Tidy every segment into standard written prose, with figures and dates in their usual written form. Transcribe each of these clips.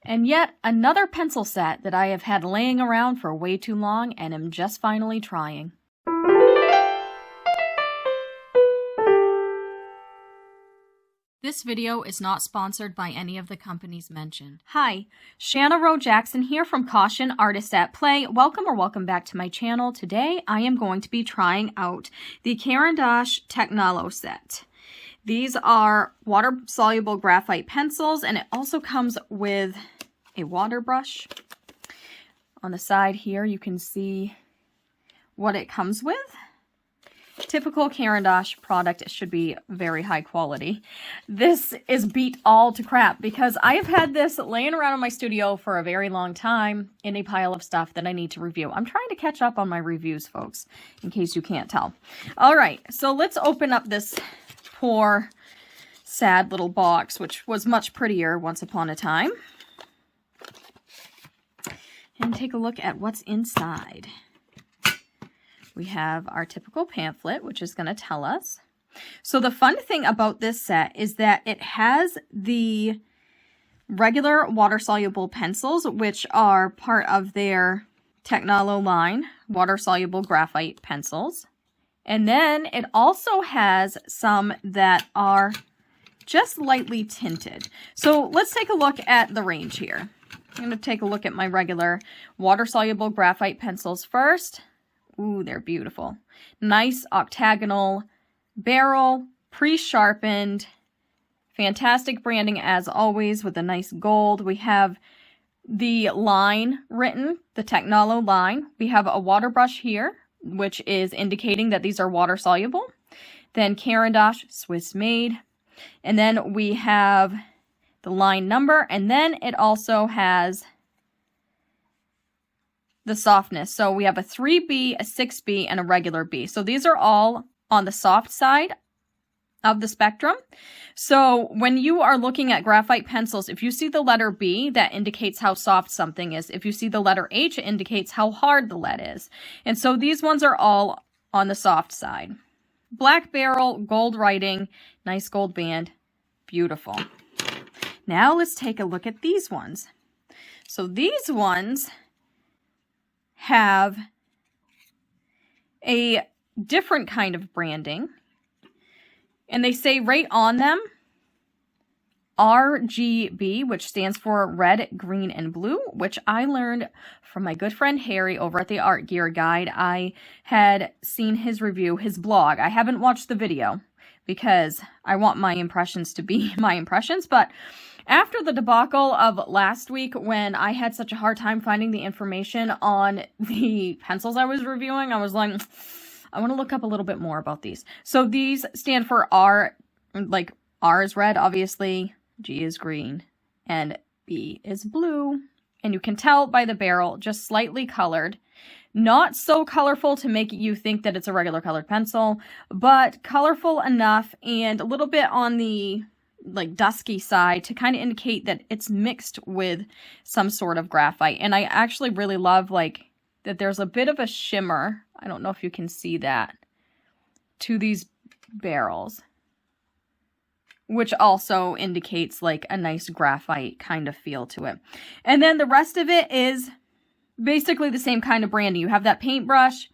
And yet another pencil set that I have had laying around for way too long and am just finally trying. This video is not sponsored by any of the companies mentioned. Hi, Shanna Rowe Jackson here from Caution Artists at Play. Welcome back to my channel. Today I am going to be trying out the Caran Technalo set. These are water-soluble graphite pencils, and it also comes with a water brush. On the side here, you can see what it comes with. Typical Caran product, it should be very high quality. This is beat all to crap because I have had this laying around in my studio for a very long time in a pile of stuff that I need to review. I'm trying to catch up on my reviews, folks, in case you can't tell. All right, so let's open up this poor, sad little box, which was much prettier once upon a time. And take a look at what's inside. We have our typical pamphlet, which is going to tell us. So the fun thing about this set is that it has the regular water-soluble pencils, which are part of their Technalo line, water-soluble graphite pencils. And then it also has some that are just lightly tinted. So let's take a look at the range here. I'm going to take a look at my regular water-soluble graphite pencils first. Ooh, they're beautiful. Nice octagonal barrel, pre-sharpened. Fantastic branding as always with a nice gold. We have the line written, the Technalo line. We have a water brush here, which is indicating that these are water soluble. Then Caran Swiss made. And then we have the line number, and then it also has the softness. So we have a 3B, a 6B, and a regular B. So these are all on the soft side of the spectrum. So when you are looking at graphite pencils, if you see the letter B, that indicates how soft something is. If you see the letter H, it indicates how hard the lead is. And so these ones are all on the soft side. Black barrel, gold writing, nice gold band, beautiful. Now let's take a look at these ones. So these ones have a different kind of branding. And they say right on them, RGB, which stands for red, green, and blue, which I learned from my good friend Harry over at the Art Gear Guide. I had seen his review, his blog. I haven't watched the video because I want my impressions to be my impressions, but after the debacle of last week when I had such a hard time finding the information on the pencils I was reviewing, I was like, I want to look up a little bit more about these. So these stand for R, like R is red, obviously, G is green, and B is blue. And you can tell by the barrel, just slightly colored. Not so colorful to make you think that it's a regular colored pencil, but colorful enough and a little bit on the like dusky side to kind of indicate that it's mixed with some sort of graphite. And I actually really love like that there's a bit of a shimmer. I don't know if you can see that to these barrels, which also indicates like a nice graphite kind of feel to it. And then the rest of it is basically the same kind of branding. You have that paintbrush,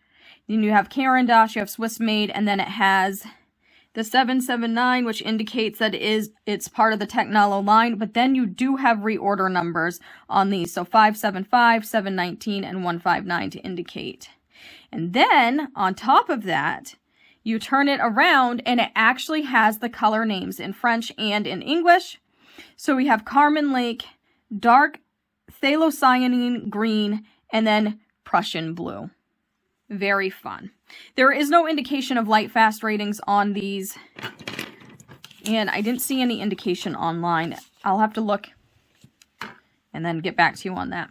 then you have Caran, you have Swiss made, and then it has the 779, which indicates that it's part of the Technalo line, but then you do have reorder numbers on these. So 575, 719, and 159 to indicate. And then on top of that, you turn it around and it actually has the color names in French and in English. So we have Carmen Lake, dark phthalocyanine green, and then Prussian blue. Very fun. There is no indication of light fast ratings on these, and I didn't see any indication online. I'll have to look and then get back to you on that.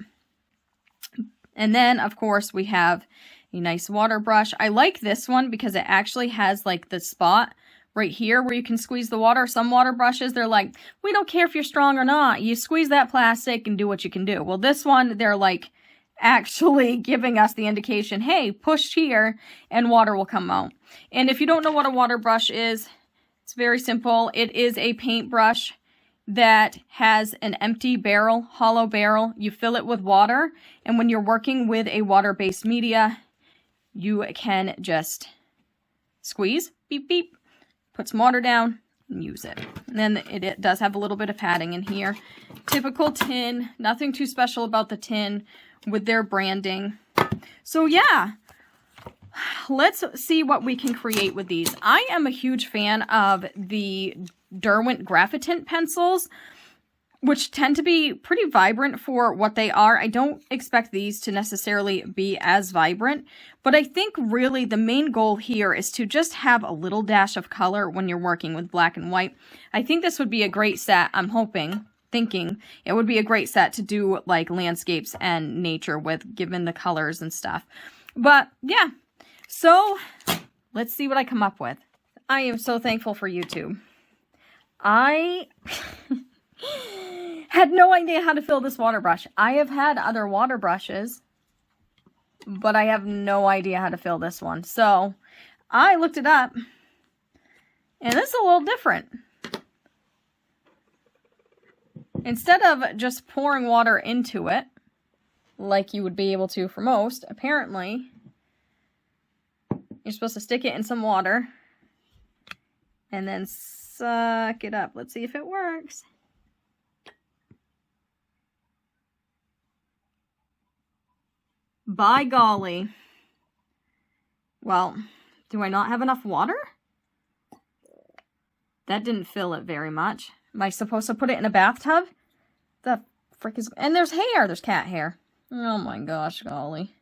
And then, of course, we have a nice water brush. I like this one because it actually has like the spot right here where you can squeeze the water. Some water brushes, they're like, we don't care if you're strong or not. You squeeze that plastic and do what you can do. Well, this one, they're like actually giving us the indication, hey, push here and water will come out. And if you don't know what a water brush is, it's very simple. It is a paintbrush that has an empty barrel, hollow barrel. You fill it with water, and when you're working with a water-based media, you can just squeeze, beep, beep, put some water down, and use it. And then it does have a little bit of padding in here. Typical tin, nothing too special about the tin with their branding. So yeah, let's see what we can create with these. I am a huge fan of the Derwent Graphitint pencils, which tend to be pretty vibrant for what they are. I don't expect these to necessarily be as vibrant, but I think really the main goal here is to just have a little dash of color when you're working with black and white. I think this would be a great set. I'm thinking it would be a great set to do like landscapes and nature with, given the colors and stuff. But yeah, so let's see what I come up with. I am so thankful for YouTube. I had no idea how to fill this water brush. I have had other water brushes, but I have no idea how to fill this one. So I looked it up, and this is a little different. Instead of just pouring water into it, like you would be able to for most, apparently you're supposed to stick it in some water and then suck it up. Let's see if it works. By golly. Well, do I not have enough water? That didn't fill it very much. Am I supposed to put it in a bathtub? The frick is... And there's hair. There's cat hair. Oh my gosh, golly.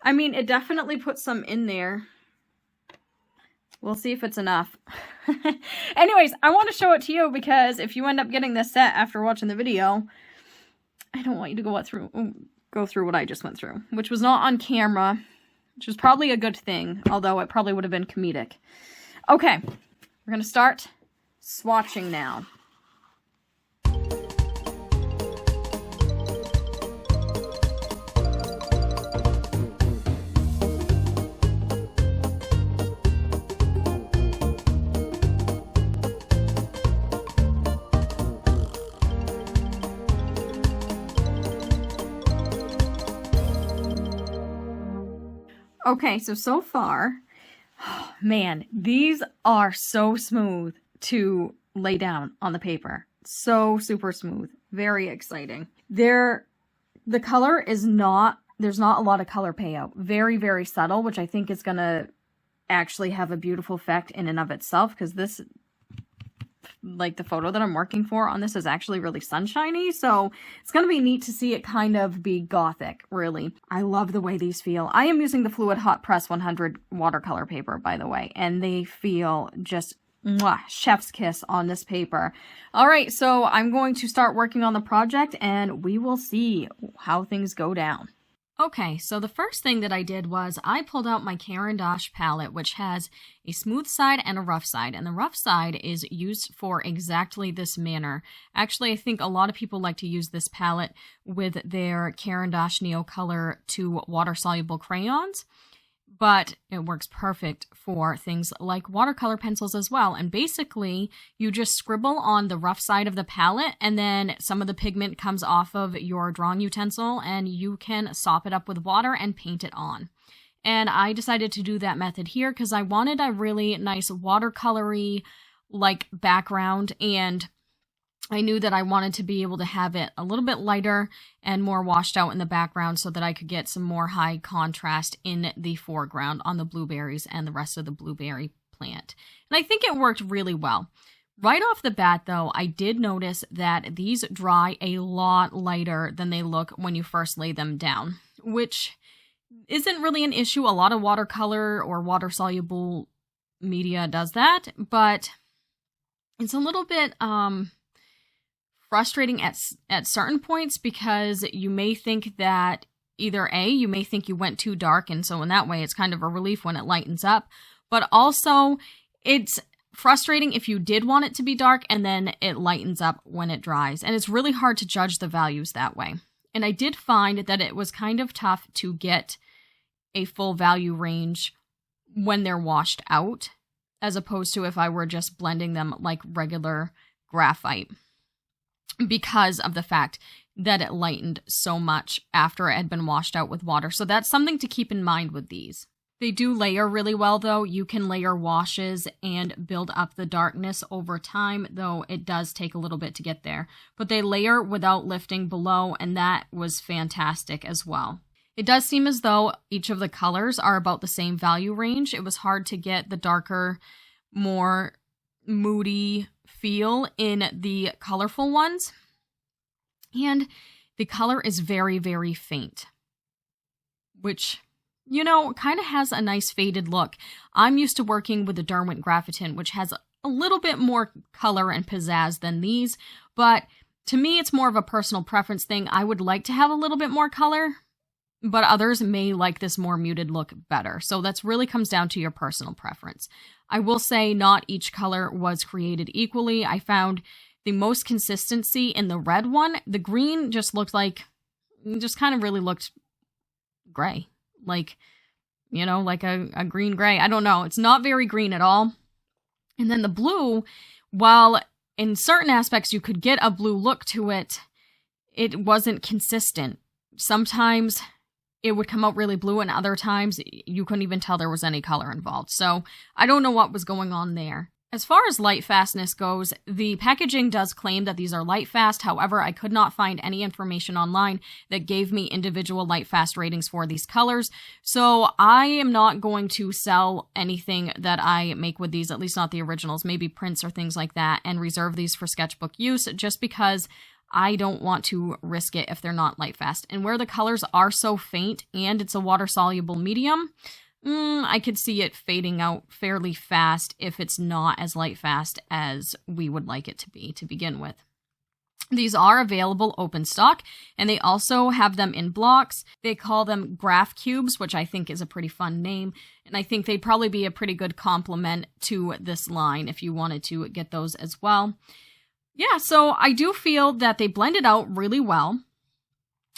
I mean, it definitely puts some in there. We'll see if it's enough. Anyways, I want to show it to you because if you end up getting this set after watching the video, I don't want you to go through what I just went through, which was not on camera, which was probably a good thing, although it probably would have been comedic. Okay, we're going to start swatching now. Okay, so far, oh, man, these are so smooth to lay down on the paper. So super smooth. Very exciting. The color is not, there's not a lot of color payout. Very, very subtle, which I think is going to actually have a beautiful effect in and of itself, because this, like the photo that I'm working for on this is actually really sunshiny, so it's going to be neat to see it kind of be gothic, really. I love the way these feel. I am using the Fluid Hot Press 100 watercolor paper, by the way, and they feel just mwah, chef's kiss on this paper. All right, so I'm going to start working on the project, and we will see how things go down. Okay, so the first thing that I did was I pulled out my Caran palette, which has a smooth side and a rough side, and the rough side is used for exactly this manner. Actually, I think a lot of people like to use this palette with their Caran Neo Color 2 water-soluble crayons, but it works perfect for things like watercolor pencils as well. And basically, you just scribble on the rough side of the palette, and then some of the pigment comes off of your drawing utensil, and you can sop it up with water and paint it on. And I decided to do that method here because I wanted a really nice watercolory like background, and I knew that I wanted to be able to have it a little bit lighter and more washed out in the background so that I could get some more high contrast in the foreground on the blueberries and the rest of the blueberry plant. And I think it worked really well. Right off the bat, though, I did notice that these dry a lot lighter than they look when you first lay them down, which isn't really an issue. A lot of watercolor or water-soluble media does that, but it's a little bit frustrating at certain points because you may think that either A, you may think you went too dark, and so in that way it's kind of a relief when it lightens up, but also it's frustrating if you did want it to be dark and then it lightens up when it dries, and it's really hard to judge the values that way. And I did find that it was kind of tough to get a full value range when they're washed out. as opposed to if I were just blending them like regular graphite, because of the fact that it lightened so much after it had been washed out with water. So that's something to keep in mind with these. They do layer really well, though. You can layer washes and build up the darkness over time, though it does take a little bit to get there. But they layer without lifting below, and that was fantastic as well. It does seem as though each of the colors are about the same value range. It was hard to get the darker, more moody feel in the colorful ones. And the color is very, very faint, which, you know, kind of has a nice faded look. I'm used to working with the Derwent Graphitint, which has a little bit more color and pizzazz than these, but to me, it's more of a personal preference thing. I would like to have a little bit more color, but others may like this more muted look better. So that's really comes down to your personal preference. I will say not each color was created equally. I found the most consistency in the red one. The green just looked like, just kind of really looked gray. Like, you know, like a green gray. I don't know. It's not very green at all. And then the blue, while in certain aspects you could get a blue look to it, it wasn't consistent. Sometimes it would come out really blue, and other times you couldn't even tell there was any color involved. So I don't know what was going on there. As far as light fastness goes, the packaging does claim that these are light fast. However, I could not find any information online that gave me individual light fast ratings for these colors. So I am not going to sell anything that I make with these, at least not the originals, maybe prints or things like that, and reserve these for sketchbook use just because I don't want to risk it if they're not light fast. And where the colors are so faint and it's a water soluble medium, I could see it fading out fairly fast if it's not as light fast as we would like it to be to begin with. These are available open stock, and they also have them in blocks. They call them graph cubes, which I think is a pretty fun name, and I think they'd probably be a pretty good complement to this line if you wanted to get those as well. Yeah, so I do feel that they blended out really well.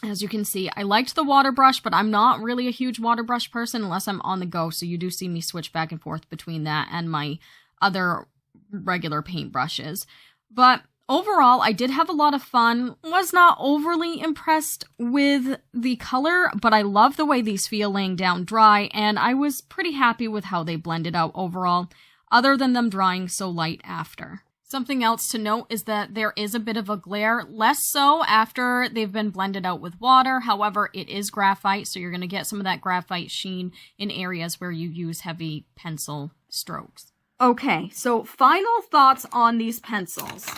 As you can see, I liked the water brush, but I'm not really a huge water brush person unless I'm on the go, so you do see me switch back and forth between that and my other regular paint brushes. But overall, I did have a lot of fun. Was not overly impressed with the color, but I love the way these feel laying down dry, and I was pretty happy with how they blended out overall, other than them drying so light after. Something else to note is that there is a bit of a glare, less so after they've been blended out with water. However, it is graphite, so you're going to get some of that graphite sheen in areas where you use heavy pencil strokes. Okay, so final thoughts on these pencils.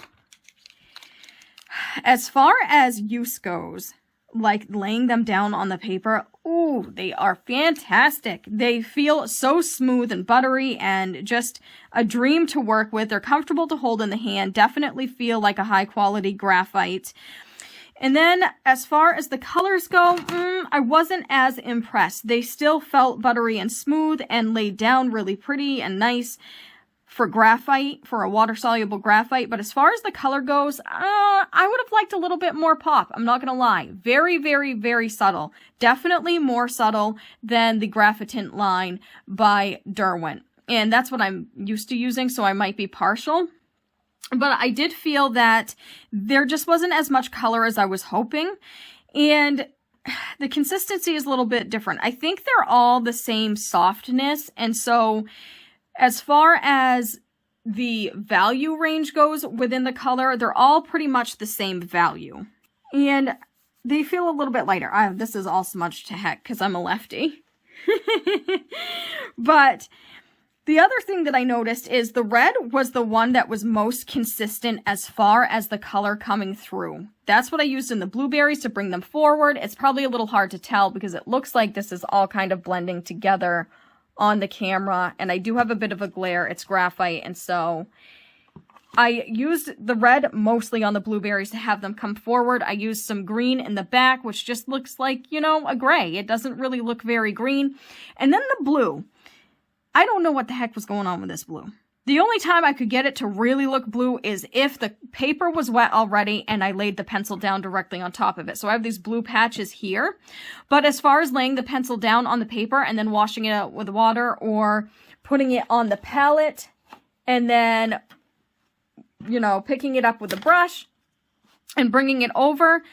As far as use goes, like laying them down on the paper, ooh, they are fantastic. They feel so smooth and buttery and just a dream to work with. They're comfortable to hold in the hand, definitely feel like a high quality graphite. And then as far as the colors go, I wasn't as impressed. They still felt buttery and smooth and laid down really pretty and nice for graphite, for a water-soluble graphite. But as far as the color goes, I would have liked a little bit more pop. I'm not going to lie. Very, very, very subtle. Definitely more subtle than the Graphitint line by Derwent. And that's what I'm used to using, so I might be partial. But I did feel that there just wasn't as much color as I was hoping. And the consistency is a little bit different. I think they're all the same softness, and so as far as the value range goes within the color, they're all pretty much the same value. And they feel a little bit lighter. This is all smudged to heck because I'm a lefty. But the other thing that I noticed is the red was the one that was most consistent as far as the color coming through. That's what I used in the blueberries to bring them forward. It's probably a little hard to tell because it looks like this is all kind of blending together on the camera, and I do have a bit of a glare. It's graphite, and so I used the red mostly on the blueberries to have them come forward. I used some green in the back, which just looks like, you know, a gray. It doesn't really look very green. And then the blue. I don't know what the heck was going on with this blue. The only time I could get it to really look blue is if the paper was wet already and I laid the pencil down directly on top of it. So I have these blue patches here. But as far as laying the pencil down on the paper and then washing it out with water or putting it on the palette, and then, you know, picking it up with a brush and bringing it over,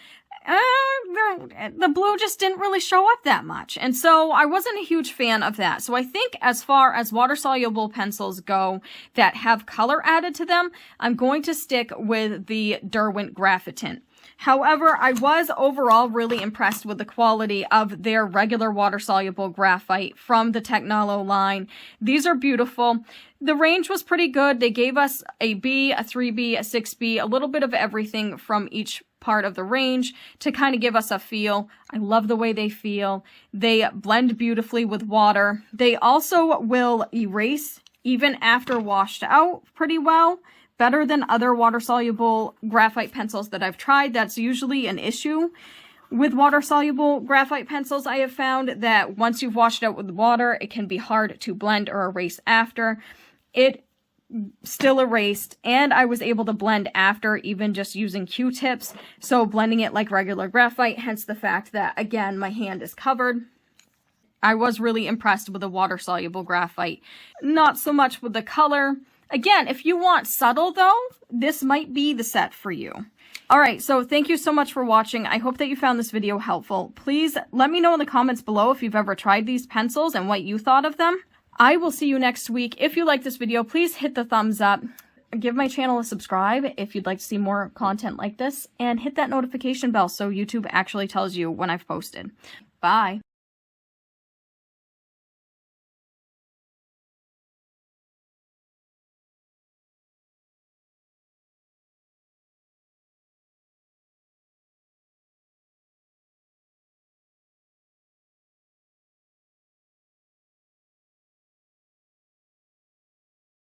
the blue just didn't really show up that much. And so I wasn't a huge fan of that. So I think as far as water-soluble pencils go that have color added to them, I'm going to stick with the Derwent Graphitint. However, I was overall really impressed with the quality of their regular water-soluble graphite from the Technalo line. These are beautiful. The range was pretty good. They gave us a B, a 3B, a 6B, a little bit of everything from each part of the range to kind of give us a feel. I love the way they feel. They blend beautifully with water. They also will erase even after washed out pretty well. Better than other water-soluble graphite pencils that I've tried. That's usually an issue with water-soluble graphite pencils. I have found that once you've washed it out with water, it can be hard to blend or erase after. It still erased, and I was able to blend after, even just using Q-tips. So blending it like regular graphite, hence the fact that, again, my hand is covered. I was really impressed with the water-soluble graphite. Not so much with the color. Again, if you want subtle though, this might be the set for you. Alright, so thank you so much for watching. I hope that you found this video helpful. Please let me know in the comments below if you've ever tried these pencils and what you thought of them. I will see you next week. If you like this video, please hit the thumbs up. Give my channel a subscribe if you'd like to see more content like this. And hit that notification bell so YouTube actually tells you when I've posted. Bye.